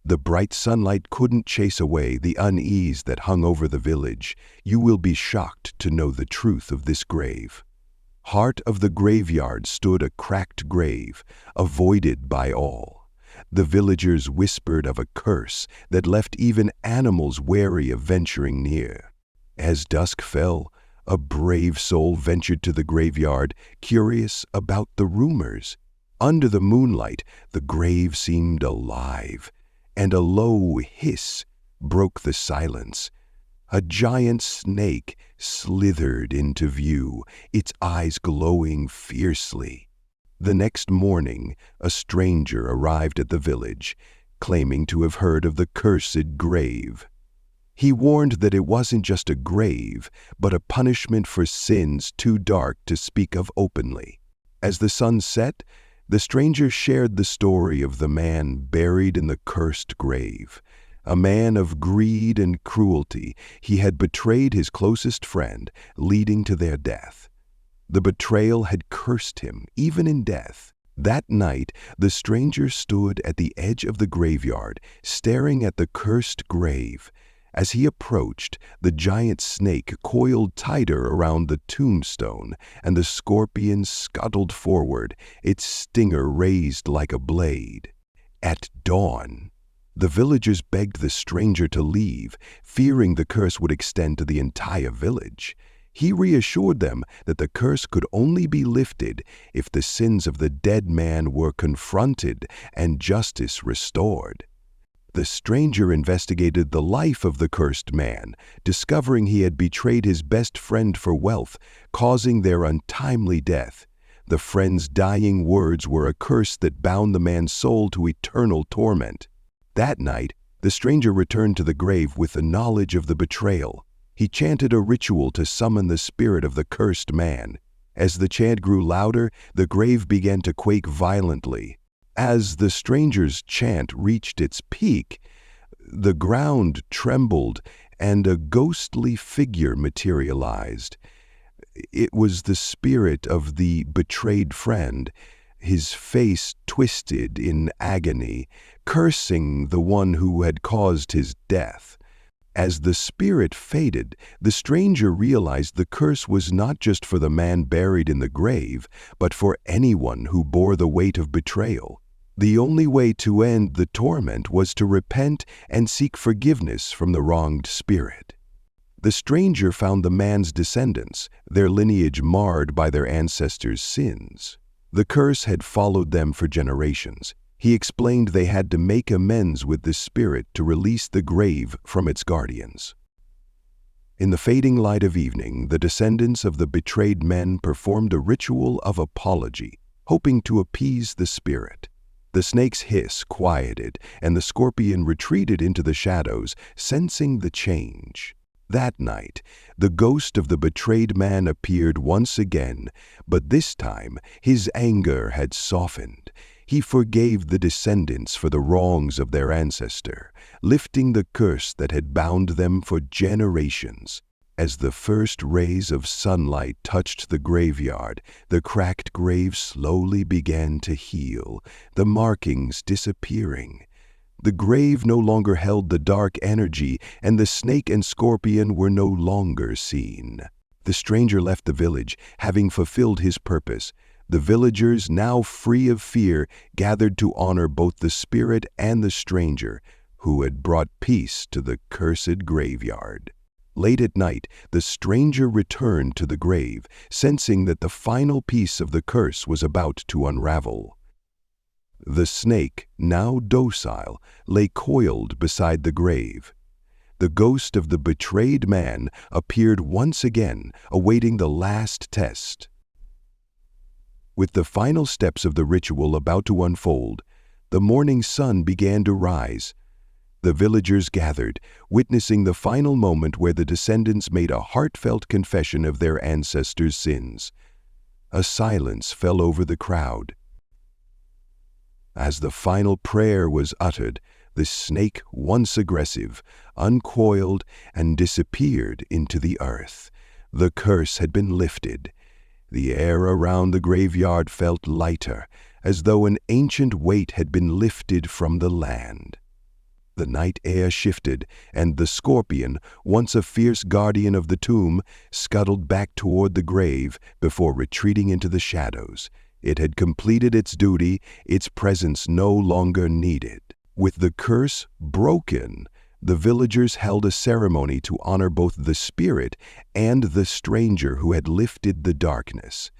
The bright sunlight couldn't chase away the unease that hung over the village. You will be shocked to know the truth of this grave. Heart of the graveyard stood a cracked grave, avoided by all. The villagers whispered of a curse that left even animals wary of venturing near. As dusk fell, a brave soul ventured to the graveyard, curious about the rumors. Under the moonlight, the grave seemed alive, and a low hiss broke the silence. A giant snake slithered into view, its eyes glowing fiercely. The next morning, a stranger arrived at the village, claiming to have heard of the cursed grave. He warned that it wasn't just a grave, but a punishment for sins too dark to speak of openly. As the sun set, the stranger shared the story of the man buried in the cursed grave. A man of greed and cruelty, he had betrayed his closest friend, leading to their death. The betrayal had cursed him, even in death. That night, the stranger stood at the edge of the graveyard, staring at the cursed grave. As he approached, the giant snake coiled tighter around the tombstone, and the scorpion scuttled forward, its stinger raised like a blade. At dawn, the villagers begged the stranger to leave, fearing the curse would extend to the entire village. He reassured them that the curse could only be lifted if the sins of the dead man were confronted and justice restored. The stranger investigated the life of the cursed man, discovering he had betrayed his best friend for wealth, causing their untimely death. The friend's dying words were a curse that bound the man's soul to eternal torment. That night, the stranger returned to the grave with the knowledge of the betrayal. He chanted a ritual to summon the spirit of the cursed man. As the chant grew louder, the grave began to quake violently. As the stranger's chant reached its peak, the ground trembled and a ghostly figure materialized. It was the spirit of the betrayed friend, his face twisted in agony, cursing the one who had caused his death. As the spirit faded, the stranger realized the curse was not just for the man buried in the grave, but for anyone who bore the weight of betrayal. The only way to end the torment was to repent and seek forgiveness from the wronged spirit. The stranger found the man's descendants, their lineage marred by their ancestors' sins. The curse had followed them for generations. He explained they had to make amends with the spirit to release the grave from its guardians. In the fading light of evening, the descendants of the betrayed men performed a ritual of apology, hoping to appease the spirit. The snake's hiss quieted, and the scorpion retreated into the shadows, sensing the change. That night, the ghost of the betrayed man appeared once again, but this time his anger had softened. He forgave the descendants for the wrongs of their ancestor, lifting the curse that had bound them for generations. As the first rays of sunlight touched the graveyard, the cracked grave slowly began to heal, the markings disappearing. The grave no longer held the dark energy, and the snake and scorpion were no longer seen. The stranger left the village, having fulfilled his purpose. The villagers, now free of fear, gathered to honor both the spirit and the stranger, who had brought peace to the cursed graveyard. Late at night, the stranger returned to the grave, sensing that the final piece of the curse was about to unravel. The snake, now docile, lay coiled beside the grave. The ghost of the betrayed man appeared once again, awaiting the last test. With the final steps of the ritual about to unfold, the morning sun began to rise. The villagers gathered, witnessing the final moment where the descendants made a heartfelt confession of their ancestors' sins. A silence fell over the crowd. As the final prayer was uttered, the snake, once aggressive, uncoiled and disappeared into the earth. The curse had been lifted. The air around the graveyard felt lighter, as though an ancient weight had been lifted from the land. The night air shifted, and the scorpion, once a fierce guardian of the tomb, scuttled back toward the grave before retreating into the shadows. It had completed its duty, its presence no longer needed. With the curse broken, the villagers held a ceremony to honor both the spirit and the stranger who had lifted the darkness.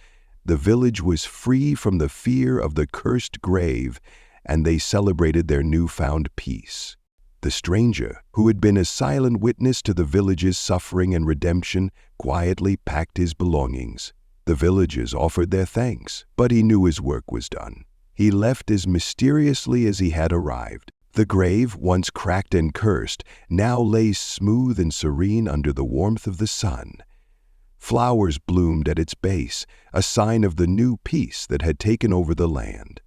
The village was free from the fear of the cursed grave, and they celebrated their newfound peace. The stranger, who had been a silent witness to the village's suffering and redemption, quietly packed his belongings. The villagers offered their thanks, but he knew his work was done. He left as mysteriously as he had arrived. The grave, once cracked and cursed, now lay smooth and serene under the warmth of the sun. Flowers bloomed at its base, a sign of the new peace that had taken over the land.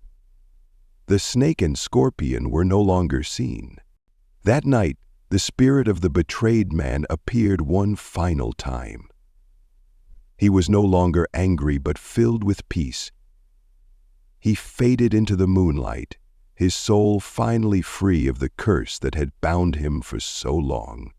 The snake and scorpion were no longer seen. That night, the spirit of the betrayed man appeared one final time. He was no longer angry but filled with peace. He faded into the moonlight, his soul finally free of the curse that had bound him for so long.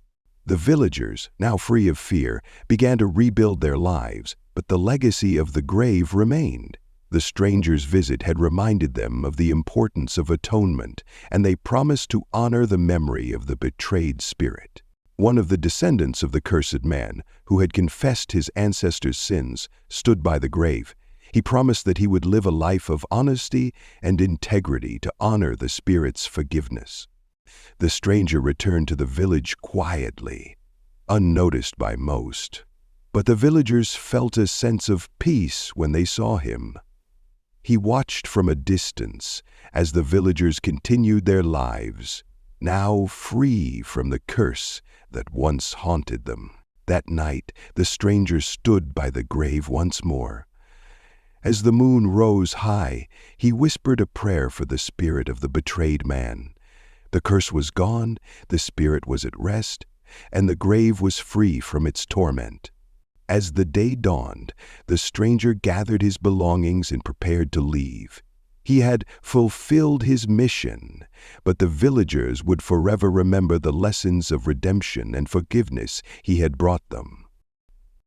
The villagers, now free of fear, began to rebuild their lives, but the legacy of the grave remained. The stranger's visit had reminded them of the importance of atonement, and they promised to honor the memory of the betrayed spirit. One of the descendants of the cursed man, who had confessed his ancestors' sins, stood by the grave. He promised that he would live a life of honesty and integrity to honor the spirit's forgiveness. The stranger returned to the village quietly, unnoticed by most. But the villagers felt a sense of peace when they saw him. He watched from a distance as the villagers continued their lives, now free from the curse that once haunted them. That night, the stranger stood by the grave once more. As the moon rose high, he whispered a prayer for the spirit of the betrayed man. The curse was gone, the spirit was at rest, and the grave was free from its torment. As the day dawned, the stranger gathered his belongings and prepared to leave. He had fulfilled his mission, but the villagers would forever remember the lessons of redemption and forgiveness he had brought them.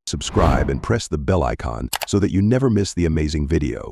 Subscribe and press the bell icon so that you never miss the amazing video.